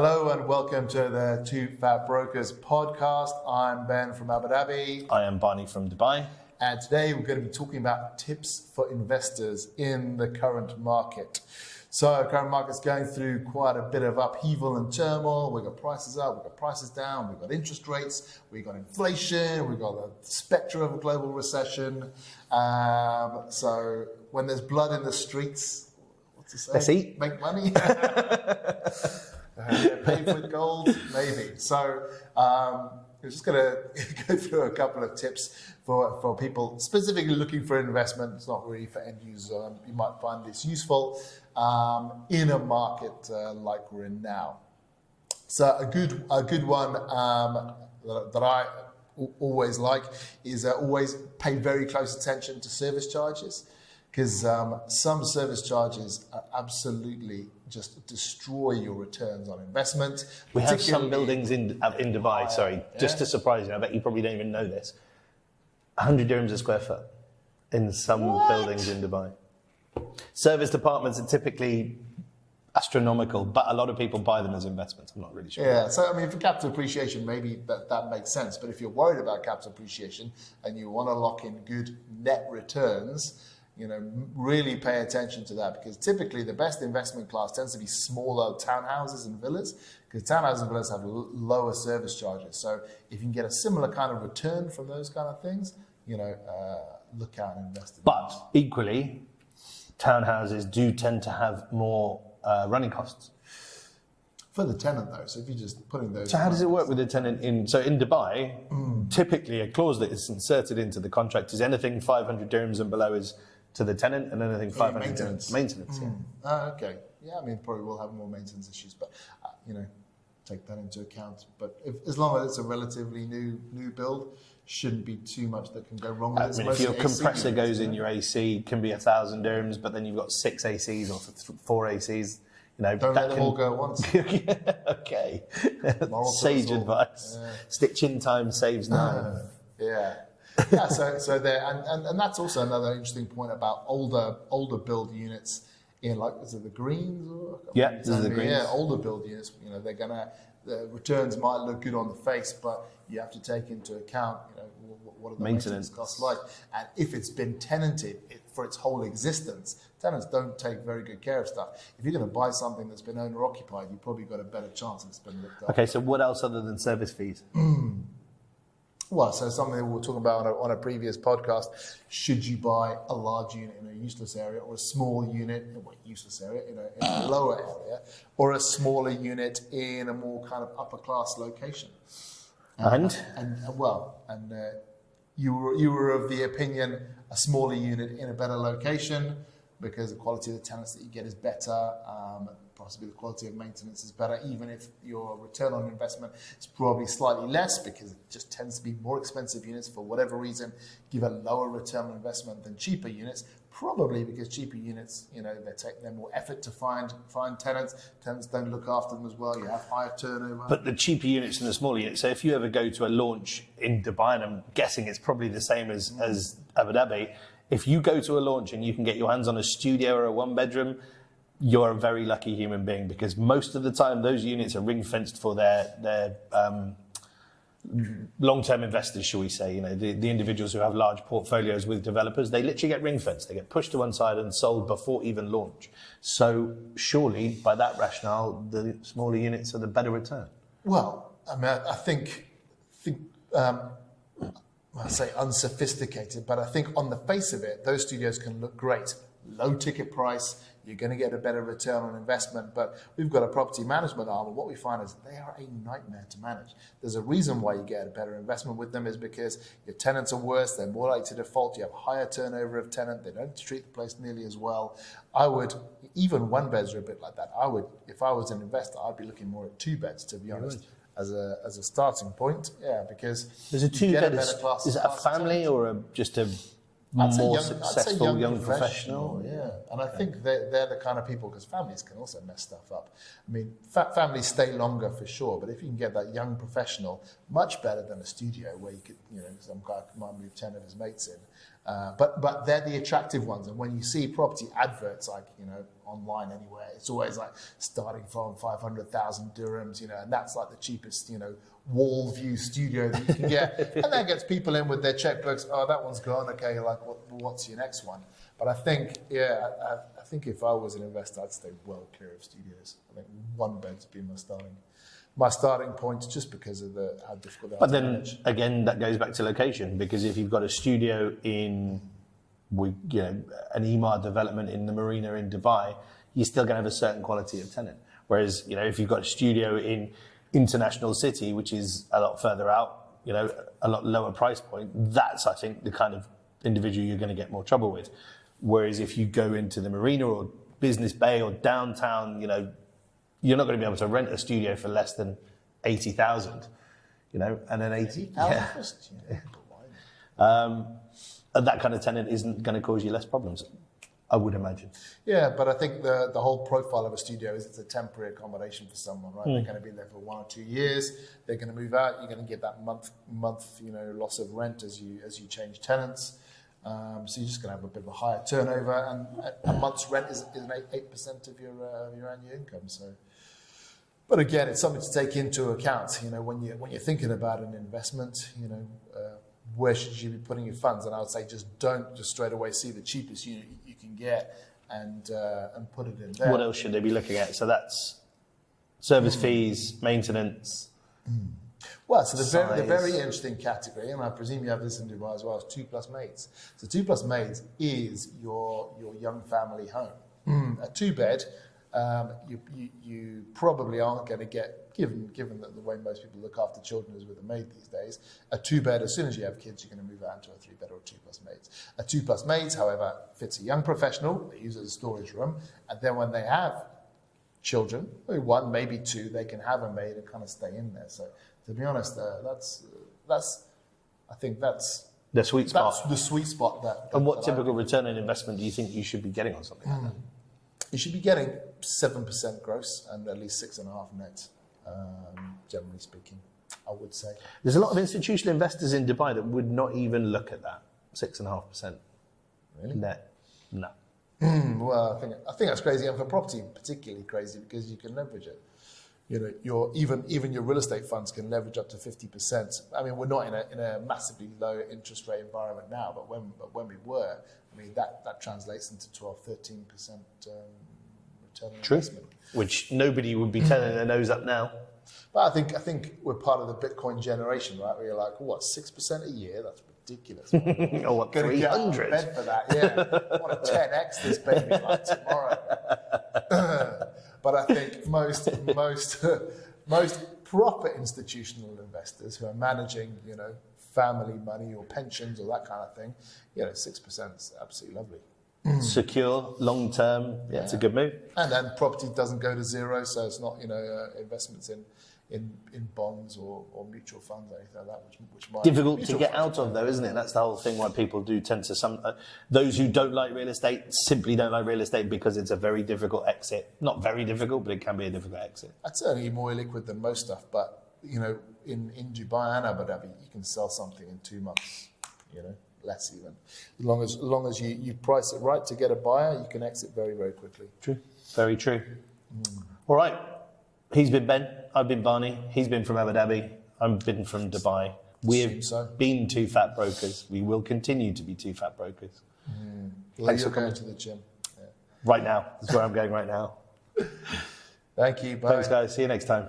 Hello and welcome to the Two Fat Brokers podcast. I'm Ben from Abu Dhabi. I am Barney from Dubai. And today we're going to be talking about tips for investors in the current market. So the current market's going through quite a bit of upheaval and turmoil. We've got prices up, we've got prices down, we've got interest rates, we've got inflation, we've got the spectre of a global recession. So when there's blood in the streets, what's it say? Let's eat. Make money. Pay with gold, maybe. So we're just going to go through a couple of tips for people specifically looking for investment. It's not really for end users. You might find this useful in a market like we're in now. So a good one that I always like is always pay very close attention to service charges, because some service charges are absolutely just destroy your returns on investment. We have some buildings in Dubai, just to surprise you, I bet you probably don't even know this, 100 dirhams a square foot in some buildings in Dubai. Service departments are typically astronomical, but a lot of people buy them as investments. I'm not really sure. Yeah, so I mean, for capital appreciation, maybe that makes sense. But if you're worried about capital appreciation and you want to lock in good net returns, really pay attention to that, because typically the best investment class tends to be smaller townhouses and villas, because townhouses and villas have lower service charges. So if you can get a similar kind of return from those kind of things, look out and invest in But equally, townhouses do tend to have more running costs. For the tenant, though, so if you're just putting those... So how does it work with the tenant in... So in Dubai, typically a clause that is inserted into the contract is anything 500 dirhams and below is to the tenant, and anything 500 dirhams. Maintenance, yeah. Okay. Yeah, I mean, probably will have more maintenance issues, but, take that into account. But as long as it's a relatively new build, shouldn't be too much that can go wrong with it. I mean, if your compressor goes in your AC, it can be 1,000 dirhams, but then you've got 6 ACs or 4 ACs. Don't let them all go at once. Okay. Sage advice. Yeah. Stitching time saves 9. Yeah. So there, and that's also another interesting point about older build units in, like, is it the greens? This is the greens. Yeah, older build units. The returns might look good on the face, but you have to take into account, what are the maintenance costs like, and if it's been tenanted for its whole existence. Tenants don't take very good care of stuff. If you're going to buy something that's been owner occupied, you've probably got a better chance it's been looked after. Okay, so what else other than service fees? Well, so something that we were talking about on a previous podcast. Should you buy a large unit in a useless area, or a small unit in a lower area, or a smaller unit in a more kind of upper class location? You were of the opinion a smaller unit in a better location, because the quality of the tenants that you get is better, possibly the quality of maintenance is better, even if your return on investment is probably slightly less, because it just tends to be more expensive units for whatever reason give a lower return on investment than cheaper units, probably because cheaper units, they take more effort to find tenants don't look after them as well, you have higher turnover. But the cheaper units and the smaller units, so if you ever go to a launch in Dubai, and I'm guessing it's probably the same as Abu Dhabi, if you go to a launch and you can get your hands on a studio or a one bedroom, you're a very lucky human being, because most of the time those units are ring fenced for their long-term investors, shall we say, the individuals who have large portfolios with developers. They literally get ring fenced. They get pushed to one side and sold before even launch. So surely, by that rationale, the smaller units are the better return. Well, I mean, I think I say unsophisticated, but I think on the face of it, those studios can look great. Low ticket price, you're going to get a better return on investment, but we've got a property management arm, and what we find is they are a nightmare to manage. There's a reason why you get a better investment with them, is because your tenants are worse, they're more likely to default, you have higher turnover of tenant, they don't treat the place nearly as well. I would, even one beds are a bit like that. If I was an investor, I'd be looking more at 2 beds, to be honest. As a starting point, because there's a 2-bed. Is it a family or just a more successful young professional? Yeah, and I think they're the kind of people, because families can also mess stuff up. I mean, families stay longer for sure, but if you can get that young professional, much better than a studio where you could, some guy might move 10 of his mates in. But they're the attractive ones. And when you see property adverts, like, online anywhere, it's always like starting from 500,000 dirhams, and that's like the cheapest, wall view studio that you can get. And that gets people in with their checkbooks. Oh, that one's gone. Okay, like, what's your next one? But I think, I think if I was an investor, I'd stay well clear of studios. I think one bed's been my starting point, just because of how difficult they are. But then again, that goes back to location, because if you've got a studio in, an Emaar development in the marina in Dubai, you're still going to have a certain quality of tenant. Whereas, if you've got a studio in International City, which is a lot further out, a lot lower price point, that's, I think, the kind of individual you're going to get more trouble with. Whereas if you go into the marina or Business Bay or downtown, you're not going to be able to rent a studio for less than 80,000, and then 80,000. And that kind of tenant isn't going to cause you less problems, I would imagine. Yeah, but I think the whole profile of a studio is it's a temporary accommodation for someone, right? They're going to be there for 1 or 2 years. They're going to move out. You're going to get that month loss of rent as you change tenants. So you're just going to have a bit of a higher turnover, and a month's rent is 8% of your annual income. So, but again, it's something to take into account. When you're thinking about an investment, where should you be putting your funds? And I would say don't just straight away see the cheapest unit you can get and put it in there. What else should they be looking at? So that's service fees, maintenance. Well, so the very interesting category, and I presume you have this in Dubai as well, is 2+ maids. So 2+ maids is your young family home. A 2-bed, you probably aren't going to get, given that the way most people look after children is with a maid these days, a 2-bed, as soon as you have kids, you're going to move out into a 3-bed or a 2+ maids. A 2+ maids, however, fits a young professional. They use it as a storage room. And then when they have children, maybe 1, maybe 2, they can have a maid and kind of stay in there. So to be honest, I think that's the sweet spot. That's the sweet spot. And what typical return on investment do you think you should be getting on something like that? You should be getting 7% gross and at least 6.5% net, generally speaking, I would say. There's a lot of institutional investors in Dubai that would not even look at that 6.5%. Really? Net. No. Well, I think that's crazy, and for property, particularly crazy, because you can leverage it. Even your real estate funds can leverage up to 50%. I mean, we're not in a massively low interest rate environment now, but when we were, I mean, that translates into 12-13% return on investment. Which nobody would be turning their nose up now. But I think we're part of the Bitcoin generation, right? Where you're like, what, 6% a year? That's ridiculous. Or what, 300? Bed for that, yeah. I want to 10x this baby like tomorrow. But I think most proper institutional investors who are managing, family money or pensions or that kind of thing, 6% is absolutely lovely. Secure, long term, it's a good move. And then property doesn't go to zero, so it's not, investments in bonds or mutual funds or anything like that, which might difficult to get out of, though, isn't it? That's the whole thing. Why people do tend to those who don't like real estate simply don't like real estate because it's a very difficult exit. Not very difficult, but it can be a difficult exit. It's certainly more liquid than most stuff, but in Dubai and Abu Dhabi, you can sell something in 2 months. Less even. As long as you price it right to get a buyer, you can exit very, very quickly. True. Very true. All right. He's been Ben. I've been Barney. He's been from Abu Dhabi. I've been from Dubai. We have been 2 fat brokers. We will continue to be 2 fat brokers. Thanks for coming to the gym. Yeah. Right now. That's where I'm going right now. Thank you. Bye. Thanks, guys. See you next time.